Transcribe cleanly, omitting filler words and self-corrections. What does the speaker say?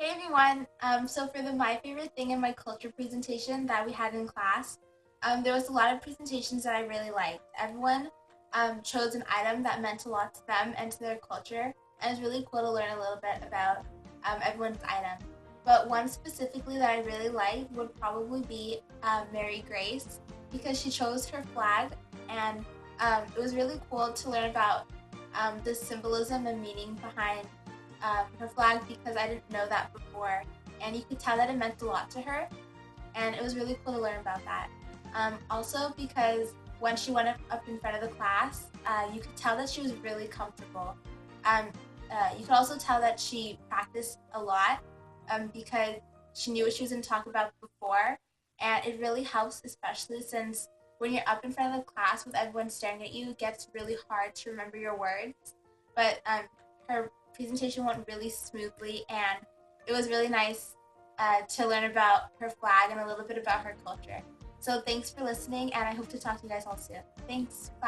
Hey everyone! So for the My Favorite Thing in My Culture presentation that we had in class, there was a lot of presentations that I really liked. Everyone chose an item that meant a lot to them and to their culture, and it was really cool to learn a little bit about everyone's item. But one specifically that I really liked would probably be Mary Grace, because she chose her flag, and it was really cool to learn about the symbolism and meaning behind her flag, because I didn't know that before, and you could tell that it meant a lot to her, and it was really cool to learn about that. Also, because when she went up in front of the class, you could tell that she was really comfortable. Um, you could also tell that she practiced a lot, because she knew what she was going to talk about before, and it really helps, especially since when you're up in front of the class with everyone staring at you, it gets really hard to remember your words. But her presentation went really smoothly, and it was really nice to learn about her flag and a little bit about her culture. So thanks for listening, and I hope to talk to you guys all soon. Thanks. Bye.